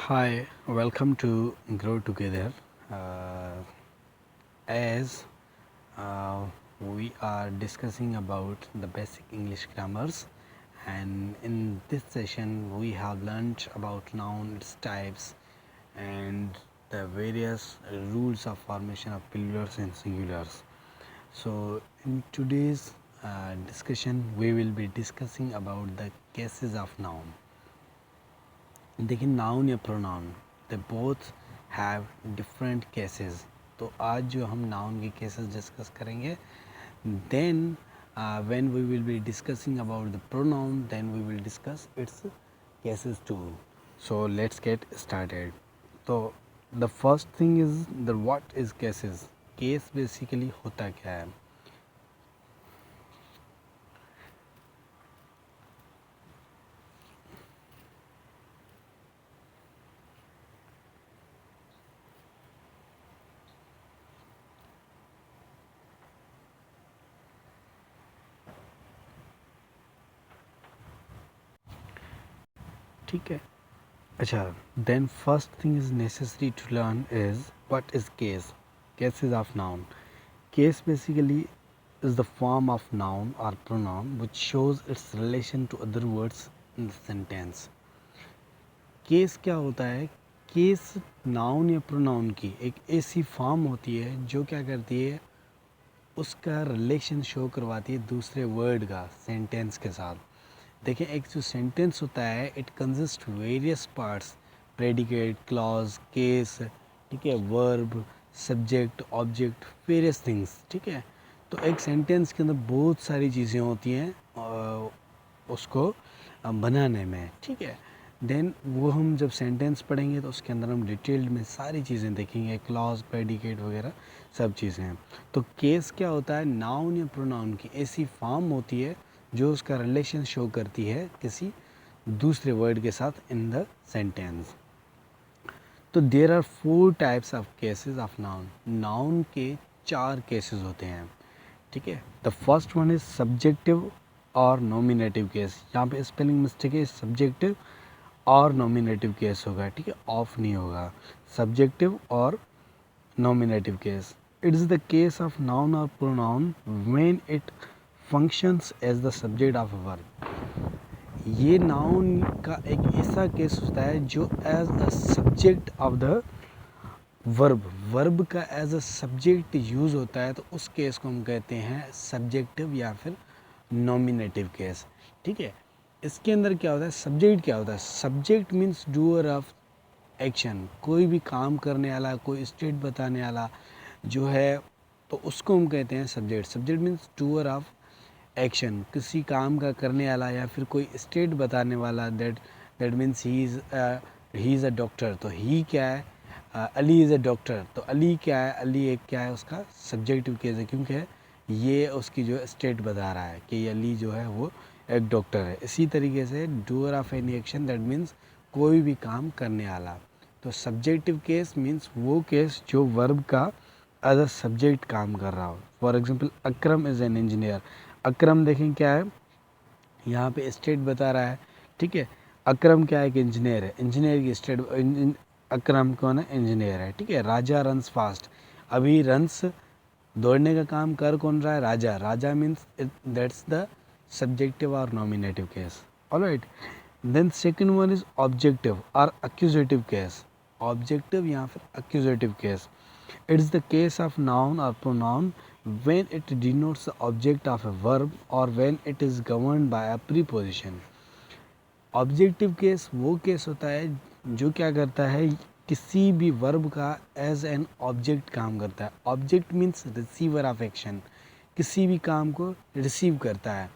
Hi, welcome to Grow Together. As we are discussing about the basic English grammars, and in this session, we have learned about noun, its types, and the various rules of formation of plurals and singulars. So, in today's discussion, we will be discussing about the cases of noun. देखिए noun या pronoun they both have different cases. तो आज जो हम noun के cases discuss करेंगे, then when we will be discussing about the pronoun then we will discuss its cases too. So let's get started. तो the first thing is the what is cases. Case basically होता क्या है. ठीक है. अच्छा, then first thing is necessary to learn is what is case. Cases of noun. Case basically is the form of noun or pronoun which shows its relation to other words in the sentence. Case क्या होता है. Case noun या pronoun की एक ऐसी form होती है जो क्या करती है, उसका रिलेशन शो करवाती है दूसरे वर्ड का सेंटेंस के साथ. देखिए, एक जो सेंटेंस होता है it consist various parts, predicate, clause, case, ठीक है, verb, subject, object, various things. ठीक है. तो एक सेंटेंस के अंदर बहुत सारी चीज़ें होती हैं उसको बनाने में. ठीक है. देन वो हम जब सेंटेंस पढ़ेंगे तो उसके अंदर हम डिटेल्ड में सारी चीज़ें देखेंगे, क्लॉज, प्रेडिकेट वगैरह सब चीज़ें हैं. तो केस क्या होता है, नाउन या प्रोनाउन की ऐसी फॉर्म होती है जो उसका रिलेशन शो करती है किसी दूसरे वर्ड के साथ इन द सेंटेंस. तो there are 4 types of cases of noun. Noun के 4 केसेस होते हैं. ठीक है. The first one is subjective और नॉमिनेटिव केस. यहाँ पे स्पेलिंग मिस्टेक है, सब्जेक्टिव और नॉमिनेटिव केस होगा. ठीक है, ऑफ नहीं होगा. सब्जेक्टिव और nominative case. It is the case of noun और pronoun when it functions as the subject of a verb. ये नाउन का एक ऐसा केस होता है जो as a subject of the verb का एज अ सब्जेक्ट यूज़ होता है. तो उस केस को हम कहते हैं सब्जेक्टिव या फिर नॉमिनेटिव केस. ठीक है. इसके अंदर क्या होता है, सब्जेक्ट क्या होता है. Subject means doer of action. कोई भी काम करने वाला, कोई स्टेट बताने वाला जो है, तो उसको हम कहते हैं subject. Subject means doer of action, किसी काम का करने वाला या फिर कोई स्टेट बताने वाला. That means he is a doctor. तो ही क्या है, अली इज़ अ डॉक्टर. तो अली क्या है, अली एक क्या है, उसका सब्जेक्टिव केस है, क्योंकि ये उसकी जो स्टेट बता रहा है कि अली जो है वो एक डॉक्टर है. इसी तरीके से doer of any action, that means कोई भी काम करने वाला. तो सब्जेक्टिव केस मीन्स वो केस जो वर्ब का एज अ सब्जेक्ट काम कर रहा हो. For example, Akram is an engineer. Akram देखें क्या है, यहाँ पे स्टेट बता रहा है. ठीक है. अकरम क्या है कि इंजीनियर है. इंजीनियर की स्टेट, अकरम कौन है, इंजीनियर है. ठीक है. Raja runs fast. अभी रन्स दौड़ने का काम कर कौन रहा है, Raja. Raja means that's the subjective और nominative case. Alright. Then second one is objective और एक्यूजेटिव केस. ऑब्जेक्टिव या फिर accusative case. It is the case of noun or pronoun when it denotes the object of a verb or when it is governed by a preposition. Objective case वो case होता है जो क्या करता है, किसी भी वर्ब का एज एन ऑब्जेक्ट काम करता है. Object means receiver of action, किसी भी काम को रिसीव करता है.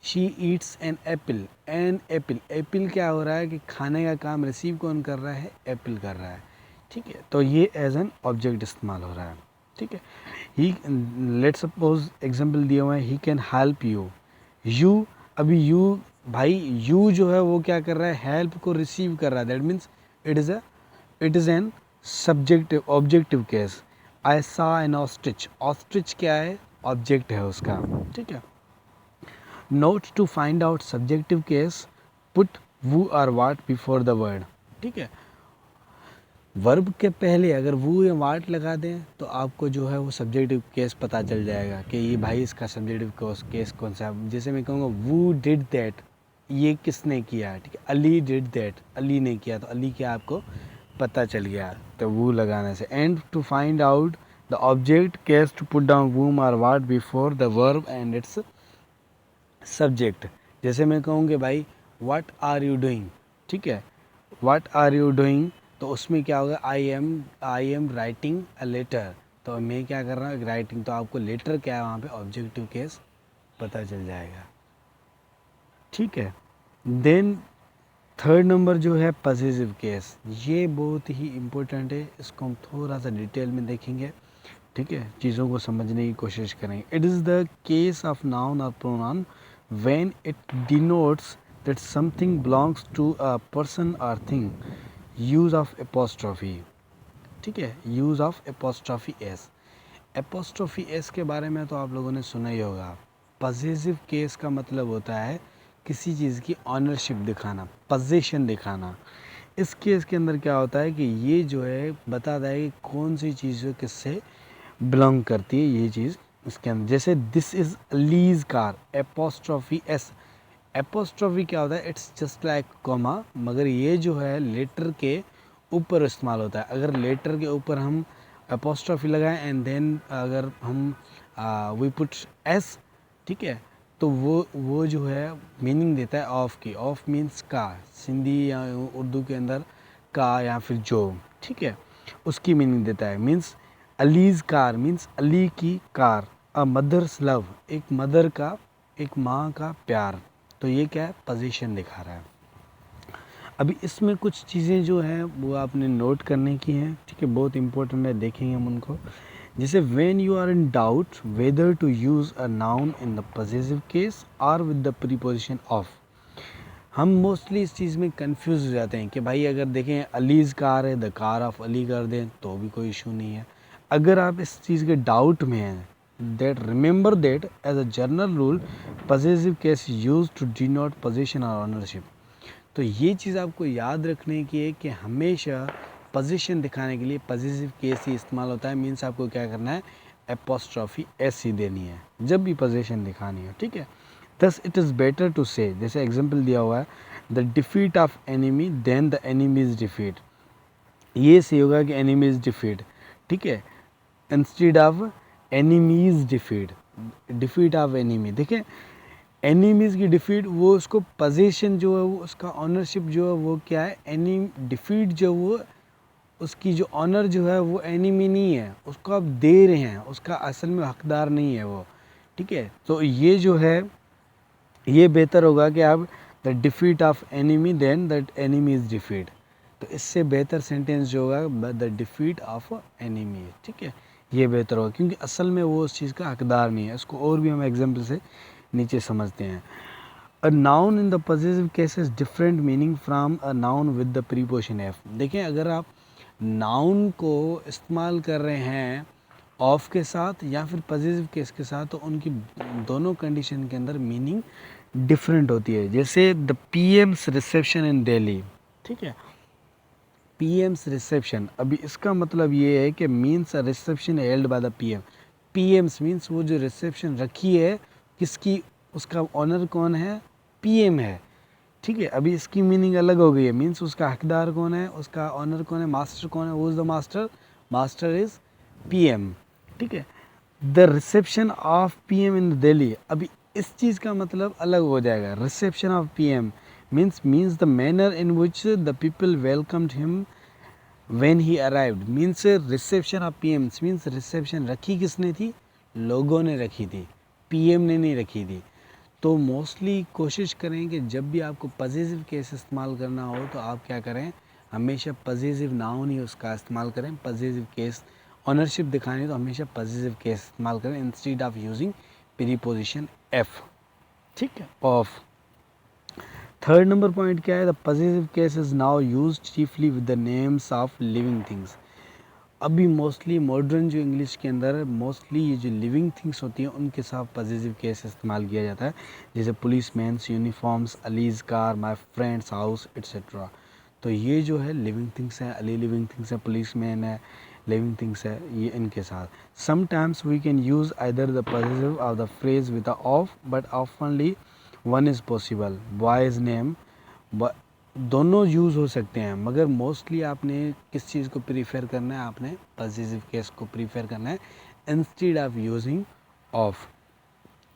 She eats an apple. An apple, apple क्या हो रहा है कि खाने का काम रिसीव कौन कर रहा है, एप्पल कर रहा है. ठीक है. तो ये एज एन ऑब्जेक्ट इस्तेमाल हो रहा है. ठीक है. ही, लेट सपोज एग्जांपल दिया हुआ है, he can help you. You, अभी यू, भाई यू जो है वो क्या कर रहा है, हेल्प को रिसीव कर रहा है. That means it is an subjective objective case. I saw an ostrich. Ostrich क्या है, ऑब्जेक्ट है उसका. ठीक है. Note to find out subjective case, put who और वाट बिफोर द वर्ड. ठीक है. वर्ब के पहले अगर वो या वाट लगा दें तो आपको जो है वो सब्जेक्टिव केस पता चल जाएगा कि ये भाई इसका सब्जेक्टिव केस कौन सा है। जैसे मैं कहूँगा वो डिड दैट, ये किसने किया, ठीक है। अली डिड दैट, अली ने किया, तो अली क्या आपको पता चल गया, तो वो लगाने से। And to find out the object case to put down whom और what before the verb and its subject. जैसे मैं कहूँगी भाई व्हाट आर यू डूइंग, ठीक है, व्हाट आर यू डूइंग, तो उसमें क्या होगा, I am writing a letter, तो मैं क्या कर रहा हूँ, राइटिंग, तो आपको लेटर क्या है वहाँ पे ऑब्जेक्टिव केस पता चल जाएगा, ठीक है। देन थर्ड नंबर जो है पॉसेसिव केस, ये बहुत ही इम्पोर्टेंट है, इसको हम थोड़ा सा डिटेल में देखेंगे, ठीक है, चीज़ों को समझने की कोशिश करेंगे। It is the case of noun और pronoun when it denotes that something belongs to a person और थिंग, यूज ऑफ एपोस्ट्रॉफी, ठीक है, use of apostrophe s. Apostrophe s के बारे में तो आप लोगों ने सुना ही होगा। पॉसेसिव केस का मतलब होता है किसी चीज़ की ऑनरशिप दिखाना, पोजीशन दिखाना। इस केस के अंदर क्या होता है कि ये जो है बताता है कि कौन सी चीज़ किससे बिलोंग करती है ये चीज़ इसके अंदर। जैसे this is allies car, apostrophe s. Apostrophe क्या होता है, इट्स जस्ट लाइक कॉमा, मगर ये जो है लेटर के ऊपर इस्तेमाल होता है। अगर लेटर के ऊपर हम एपोस्ट्रॉफी लगाएं एंड देन अगर हम वी पुट एस, ठीक है, तो वो जो है मीनिंग देता है ऑफ की। ऑफ मीन्स का, सिंधी या उर्दू के अंदर का या फिर जो, ठीक है, उसकी मीनिंग देता है। Means allies car means Ali की कार। अ मदर्स लव, एक मदर का, एक माँ का प्यार, तो ये क्या है, पोजीशन दिखा रहा है। अभी इसमें कुछ चीज़ें जो हैं वो आपने नोट करने की हैं, ठीक है, बहुत इंपॉर्टेंट है, देखेंगे हम उनको। जैसे when you are in doubt whether to use a noun in the possessive case और विद द प्रीपोजिशन ऑफ। हम मोस्टली इस चीज़ में कंफ्यूज हो जाते हैं कि भाई अगर देखें अलीज़ कार है, द कार ऑफ अली कर दें तो भी कोई इशू नहीं है। अगर आप इस चीज़ के डाउट में हैं, that remember that as a general rule possessive case use to denote position और ऑनरशिप। तो ये चीज़ आपको याद रखने की है कि हमेशा पोजीशन दिखाने के लिए पॉसेसिव केस ही इस्तेमाल होता है। मीन्स आपको क्या करना है, एपोस्ट्रॉफी एस ही देनी है जब भी पोजीशन दिखानी हो, ठीक है। Thus it is better to से, जैसे एग्जांपल दिया हुआ है, the defeat of enemy then the enemy is defeat. ये सही होगा कि एनिमी इज डिफीट, ठीक है, instead of enemy's defeat. Defeat of enemy, देखें एनिमीज की डिफीट, वो उसको पोजीशन जो है वो उसका ऑनरशिप जो है वो क्या है, एनी डिफीट जो वो उसकी जो ऑनर जो है वो एनिमी नहीं है, उसको आप दे रहे हैं, उसका असल में हकदार नहीं है वो, ठीक है। तो ये जो है ये बेहतर होगा कि आप the defeat of enemy then that enemy is defeat. तो इससे बेहतर सेंटेंस जो होगा द डिफीट ऑफ एनिमी, ठीक है, ये बेहतर होगा, क्योंकि असल में वो उस चीज़ का हकदार नहीं है। इसको और भी हम एग्जाम्पल से नीचे समझते हैं। अ noun in the possessive case is different meaning from a noun with the preposition F. देखें अगर आप नाउन को इस्तेमाल कर रहे हैं ऑफ के साथ या फिर पॉसेसिव केस के साथ, तो उनकी दोनों कंडीशन के अंदर मीनिंग डिफरेंट होती है। जैसे द पीएम्स रिसेप्शन इन दिल्ली, ठीक है, पीएम्स रिसेप्शन, अभी इसका मतलब ये है कि means a reception held by the PM. PM's means वो जो रिसेप्शन रखी है किसकी, उसका ऑनर कौन है, पीएम है, ठीक है। अभी इसकी मीनिंग अलग हो गई है, मीन्स उसका हकदार कौन है, उसका ऑनर कौन है, मास्टर कौन है, वो is the master, master is PM, ठीक है। The reception of PM in Delhi, अभी इस चीज़ का मतलब अलग हो जाएगा। Reception of PM means the manner in which the people welcomed him when he arrived. Means reception of PM means reception रखी किसने थी, लोगों ने रखी थी, पीएम ने नहीं रखी थी। तो मोस्टली कोशिश करें कि जब भी आपको पॉसेसिव केस इस्तेमाल करना हो तो आप क्या करें, हमेशा पॉसेसिव नाउन ही उसका इस्तेमाल करें। पॉसेसिव केस ऑनरशिप दिखानी तो हमेशा पॉसेसिव केस इस्तेमाल करें instead of using preposition F, ठीक है, ऑफ। थर्ड नंबर पॉइंट क्या है, the possessive case is now used chiefly with the names of living things. अभी मोस्टली मॉडर्न जो इंग्लिश के अंदर मोस्टली ये जो लिविंग थिंग्स होती हैं उनके साथ पॉसेसिव केस इस्तेमाल किया जाता है। जैसे police man's uniforms, Ali's car, my friend's house etcetera. तो ये जो है लिविंग थिंग्स है, अली लिविंग थिंग्स है, पुलिसमैन है, लिविंग थिंग्स है, ये इनके साथ। Sometimes we can use either the positive of the phrase with the of, but oftenly one is possible. Boy's name, दोनों यूज़ हो सकते हैं, मगर मोस्टली आपने किस चीज़ को प्रीफर करना है, आपने पॉजिटिव केस को प्रीफर करना है instead of using of.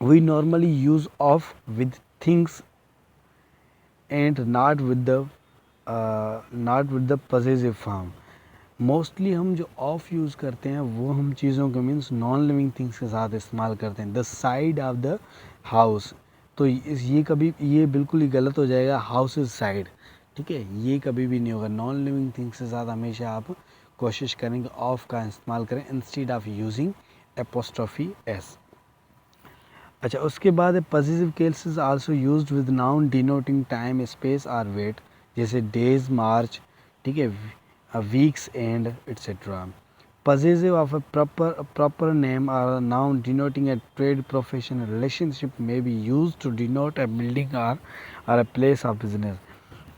We normally use of with things and not with the positive form. Mostly हम जो ऑफ यूज़ करते हैं वो हम चीज़ों को मीन्स नॉन लिविंग थिंग्स के साथ इस्तेमाल करते हैं। The side of the house, तो ये कभी, ये बिल्कुल ही गलत हो जाएगा, हाउस इज साइड, ठीक है, ये कभी भी नहीं होगा। नॉन लिविंग थिंग्स के साथ हमेशा आप कोशिश करेंगे ऑफ का इस्तेमाल करें instead of using apostrophe S. अच्छा, उसके बाद positive cases also used with noun denoting time, space और वेट, जैसे डेज, मार्च, ठीक है, weeks and etcetera. Possessive of a proper name or a noun denoting a trade, profession, relationship may be used to denote a building or a place of business.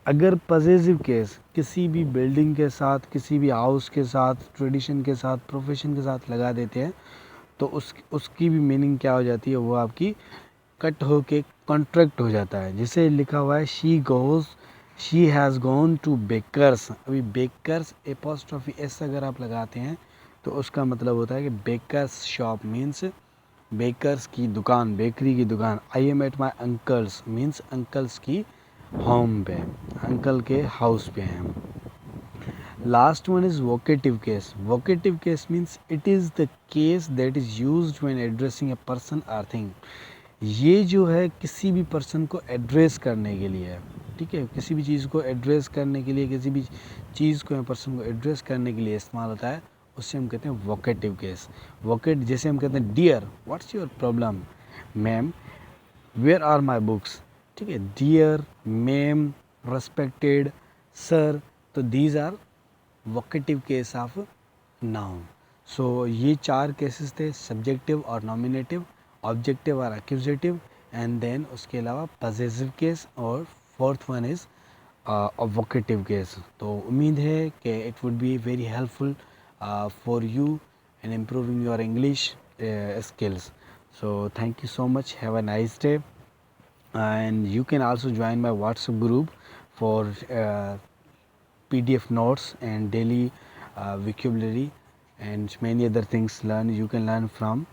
अगर possessive case किसी भी building के साथ, किसी भी house के साथ, tradition के साथ, प्रोफेशन के साथ लगा देते हैं तो उसकी भी मीनिंग क्या हो जाती है, वो आपकी कट होके कॉन्ट्रैक्ट हो जाता है। जिसे लिखा हुआ है she has gone to baker's. अभी बेकर्स एपोस्ट्रोफी एस अगर आप लगाते हैं तो उसका मतलब होता है कि बेकर्स शॉप मीन्स बेकर्स की दुकान, बेकरी की दुकान। I am at my uncle's means uncle's की होम पे, अंकल के हाउस पे हैं हम। Last one is vocative case. Vocative case means it is the case that is used when addressing a person और थिंग। ये जो है किसी भी पर्सन को एड्रेस करने के लिए है, ठीक है, किसी भी चीज़ को एड्रेस करने के लिए, किसी भी चीज़ को या पर्सन को एड्रेस करने के लिए इस्तेमाल होता है, उससे हम कहते हैं वोकेटिव केस। वोकेट, जैसे हम कहते हैं dear, what's your problem, ma'am where are my books, ठीक है, डियर, मैम, रेस्पेक्टेड, सर, तो these are vocative case of noun. So ये 4 केसेस थे, सब्जेक्टिव और नॉमिनेटिव, ऑब्जेक्टिव और एक्यूजेटिव, एंड देन उसके अलावा पॉसेसिव केस, और fourth one is vocative case. तो उम्मीद है कि it would be very helpful for you in improving your English skills. So thank you so much, have a nice day, and you can also join my WhatsApp group for PDF notes and daily vocabulary and many other things you can learn from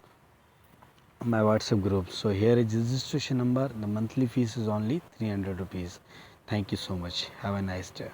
my WhatsApp group. So here is the registration number. The monthly fees is only 300 rupees. Thank you so much, have a nice day.